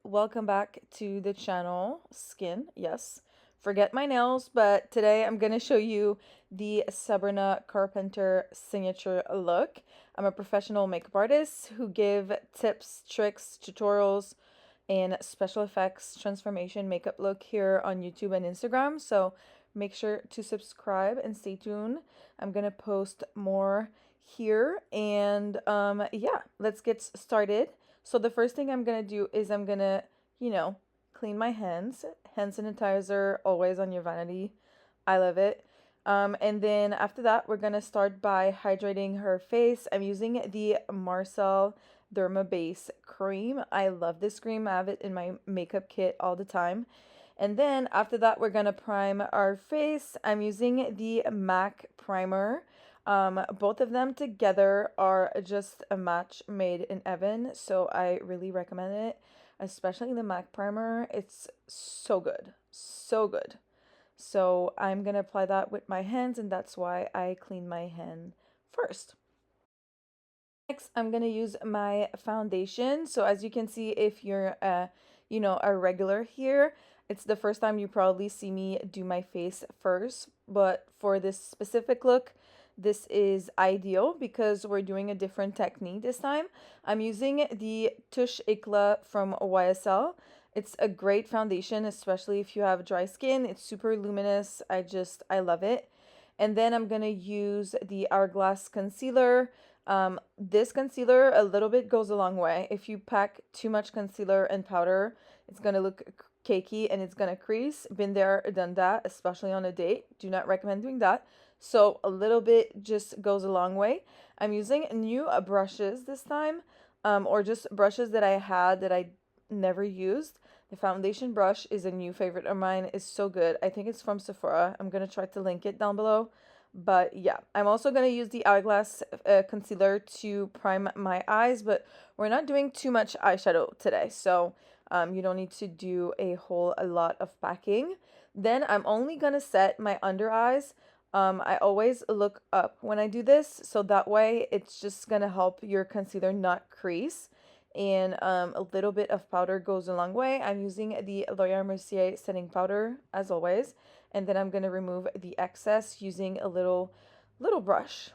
welcome back to the channel. Skin, yes. Forget my nails, but today I'm going to show you the Sabrina Carpenter signature look. I'm a professional makeup artist who give tips, tricks, tutorials, and special effects transformation makeup look here on YouTube and Instagram. So make sure to subscribe and stay tuned. I'm going to post more here and yeah, let's get started. So the first thing I'm gonna do is I'm gonna, clean my hands. Hand sanitizer, always on your vanity. I love it. And then after that, we're gonna start by hydrating her face. I'm using the Marcelle Dermabase Cream. I love this cream. I have it in my makeup kit all the time. And then after that, we're gonna prime our face. I'm using the MAC primer. Both of them together are just a match made in heaven, so I really recommend it, especially the MAC primer. It's so good, so good. So I'm gonna apply that with my hands, and that's why I clean my hand first. Next, I'm gonna use my foundation. So as you can see, if you're a regular here, it's the first time you probably see me do my face first. But for this specific look, this is ideal because we're doing a different technique this time. I'm using the Touche Eclat from YSL. It's a great foundation, especially if you have dry skin. It's super luminous. I love it. And then I'm gonna use the Hourglass concealer. This concealer a little bit goes a long way. If you pack too much concealer and powder, it's gonna look cakey and it's gonna crease. Been there, done that, especially on a date. Do not recommend doing that. So a little bit just goes a long way. I'm using new brushes this time, or just brushes that I had that I never used. The foundation brush is a new favorite of mine. It's so good. I think it's from Sephora. I'm gonna try to link it down below. But yeah, I'm also going to use the Hourglass concealer to prime my eyes, but we're not doing too much eyeshadow today, so you don't need to do a lot of packing. Then I'm only going to set my under eyes. I always look up when I do this, so that way it's just going to help your concealer not crease. And a little bit of powder goes a long way. I'm using the L'Oreal Mercier setting powder, as always. And then I'm going to remove the excess using a little brush.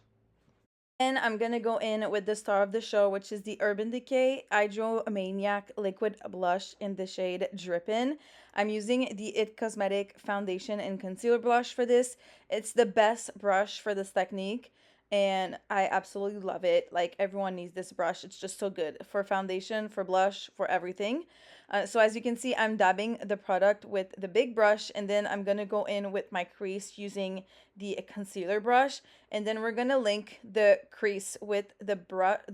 And I'm going to go in with the star of the show, which is the Urban Decay Hydro Maniac Liquid Blush in the shade Drippin'. I'm using the It Cosmetic Foundation and Concealer Blush for this. It's the best brush for this technique, and I absolutely love it. Like, everyone needs this brush. It's just so good for foundation, for blush, for everything. So as you can see, I'm dabbing the product with the big brush, and then I'm going to go in with my crease using the concealer brush, and then we're going to link the crease with the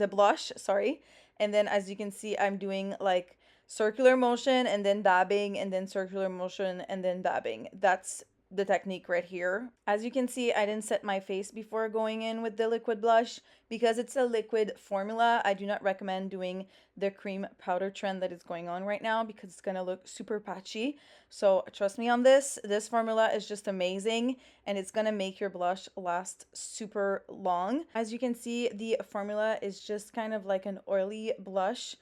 blush, sorry. And then as you can see, I'm doing like circular motion and then dabbing and then circular motion and then dabbing. That's the technique right here. As you can see, I didn't set my face before going in with the liquid blush because it's a liquid formula. I do not recommend doing the cream powder trend that is going on right now because it's gonna look super patchy. So trust me on this. This formula is just amazing and it's gonna make your blush last super long. As you can see, the formula is just kind of like an oily blush.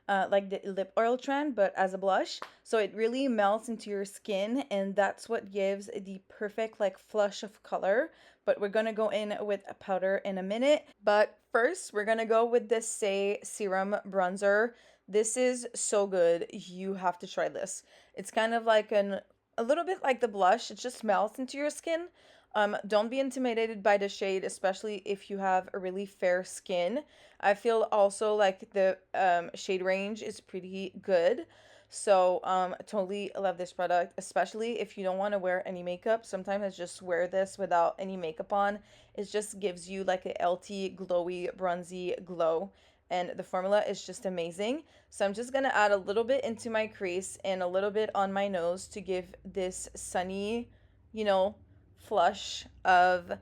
Like the lip oil trend, but as a blush. So it really melts into your skin, and that's what gives the perfect like flush of color. But we're gonna go in with a powder in a minute. But first, we're gonna go with this Say Serum Bronzer. This is so good. You have to try this. It's kind of like a little bit like the blush. It just melts into your skin. Don't be intimidated by the shade, especially if you have a really fair skin. I feel also like the shade range is pretty good. So totally love this product, especially if you don't want to wear any makeup. Sometimes I just wear this without any makeup on. It just gives you like a LT glowy bronzy glow, and the formula is just amazing. So I'm just gonna add a little bit into my crease and a little bit on my nose to give this sunny, you know, flush of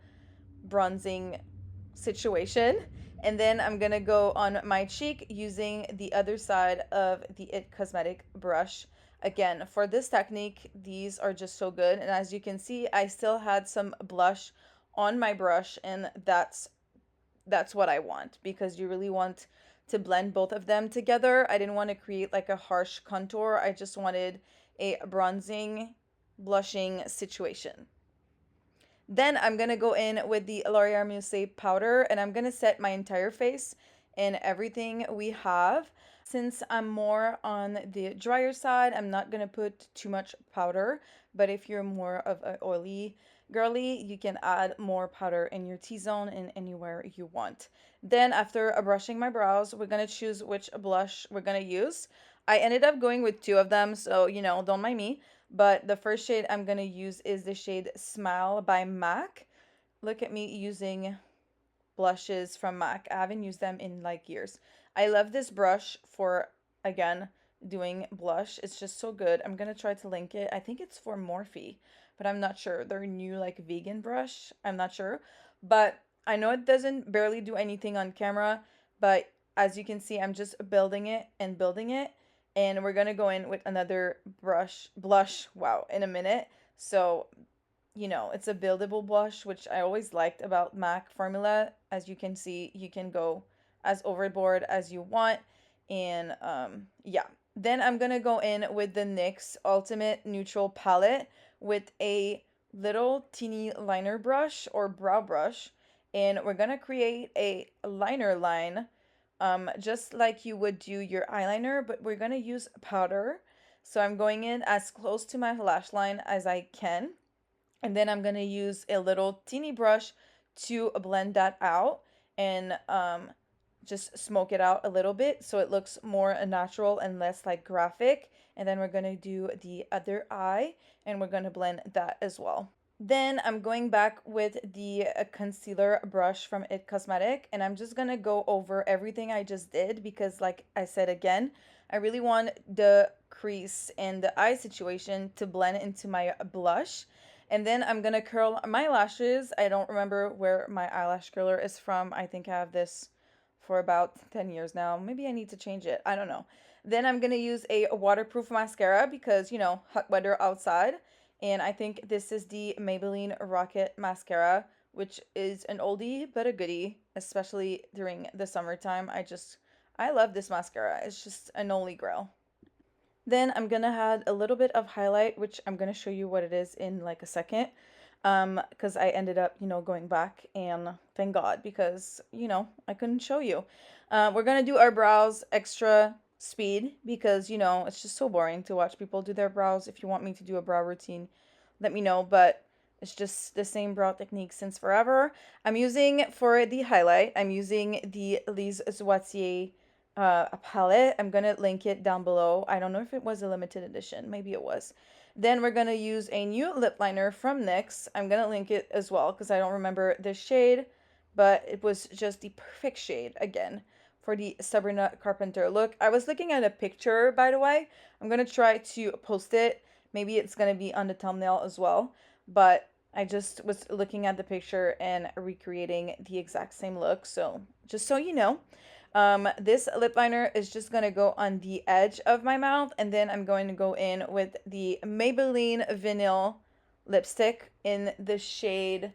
bronzing situation. And then I'm gonna go on my cheek using the other side of the It Cosmetic brush. Again, for this technique, these are just so good. And as you can see, I still had some blush on my brush, and that's what I want, because you really want to blend both of them together. I didn't want to create like a harsh contour. I just wanted a bronzing, blushing situation. Then I'm going to go in with the L'Oreal Musée powder, and I'm going to set my entire face in everything we have. Since I'm more on the drier side, I'm not going to put too much powder, but if you're more of an oily girly, you can add more powder in your T-zone and anywhere you want. Then after brushing my brows, we're going to choose which blush we're going to use. I ended up going with two of them, so don't mind me. But the first shade I'm going to use is the shade Smile by MAC. Look at me using blushes from MAC. I haven't used them in like years. I love this brush for, again, doing blush. It's just so good. I'm going to try to link it. I think it's for Morphe, but I'm not sure. Their new like vegan brush. I'm not sure. But I know it doesn't barely do anything on camera, but as you can see, I'm just building it and building it. And we're going to go in with another blush, wow, in a minute. So it's a buildable blush, which I always liked about MAC formula. As you can see, you can go as overboard as you want. And yeah. Then I'm going to go in with the NYX Ultimate Neutral Palette with a little teeny liner brush or brow brush. And we're going to create a liner line just like you would do your eyeliner, but we're going to use powder. So I'm going in as close to my lash line as I can. And then I'm going to use a little teeny brush to blend that out and just smoke it out a little bit so it looks more natural and less like graphic. And then we're going to do the other eye and we're going to blend that as well. Then I'm going back with the concealer brush from It Cosmetic, and I'm just going to go over everything I just did because, like I said again, I really want the crease and the eye situation to blend into my blush. And then I'm going to curl my lashes. I don't remember where my eyelash curler is from. I think I have this for about 10 years now. Maybe I need to change it. I don't know. Then I'm going to use a waterproof mascara because, hot weather outside. And I think this is the Maybelline Rocket Mascara, which is an oldie but a goodie, especially during the summertime. I love this mascara. It's just an holy grail. Then I'm going to add a little bit of highlight, which I'm going to show you what it is in like a second. Because I ended up, going back, and thank God, because, I couldn't show you. We're going to do our brows extra speed because, it's just so boring to watch people do their brows. If you want me to do a brow routine, let me know, but it's just the same brow technique since forever. I'm using, for the highlight, I'm using the Lise Zoitier palette. I'm going to link it down below. I don't know if it was a limited edition. Maybe it was. Then we're going to use a new lip liner from NYX. I'm going to link it as well because I don't remember the shade, but it was just the perfect shade, again, for the Sabrina Carpenter look. I was looking at a picture, by the way. I'm going to try to post it. Maybe it's going to be on the thumbnail as well, but I just was looking at the picture and recreating the exact same look. So just so you know. This lip liner is just going to go on the edge of my mouth, and then I'm going to go in with the Maybelline Vanille lipstick in the shade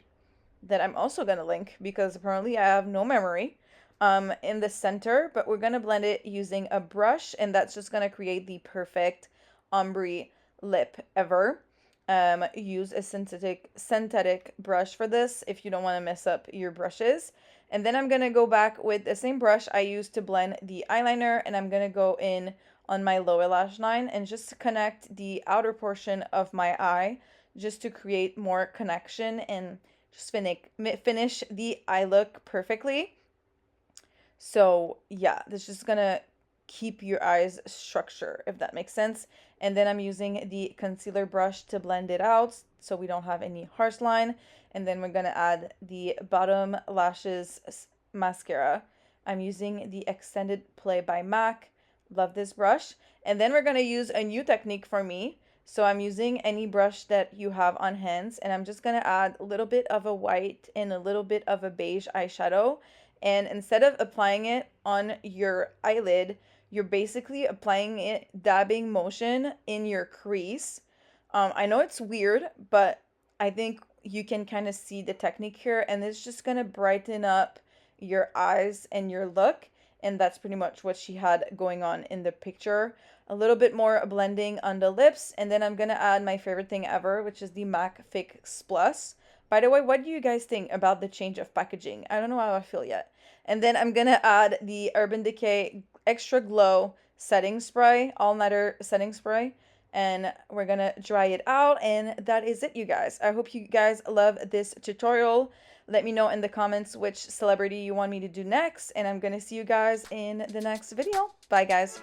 that I'm also going to link because apparently I have no memory in the center, but we're going to blend it using a brush, and that's just going to create the perfect ombre lip ever. Use a synthetic brush for this if you don't want to mess up your brushes. And then I'm going to go back with the same brush I used to blend the eyeliner, and I'm going to go in on my lower lash line and just connect the outer portion of my eye just to create more connection and just finish the eye look perfectly. So yeah, this is going to keep your eyes structure, if that makes sense. And then I'm using the concealer brush to blend it out so we don't have any harsh line. And then we're going to add the bottom lashes mascara. I'm using the Extended Play by MAC. Love this brush. And then we're going to use a new technique for me. So I'm using any brush that you have on hands, and I'm just going to add a little bit of a white and a little bit of a beige eyeshadow. And instead of applying it on your eyelid, you're basically applying it, dabbing motion in your crease. I know it's weird, but I think you can kind of see the technique here, and it's just going to brighten up your eyes and your look. and that's pretty much what she had going on in the picture. A little bit more blending on the lips, and then I'm gonna add my favorite thing ever, which is the MAC Fix Plus. By the way, what do you guys think about the change of packaging? I don't know how I feel yet. And then I'm gonna add the Urban Decay Extra Glow setting spray, all-nighter setting spray, and we're gonna dry it out, and that is it, you guys. I hope you guys love this tutorial. Let me know in the comments which celebrity you want me to do next, and I'm gonna see you guys in the next video. Bye, guys.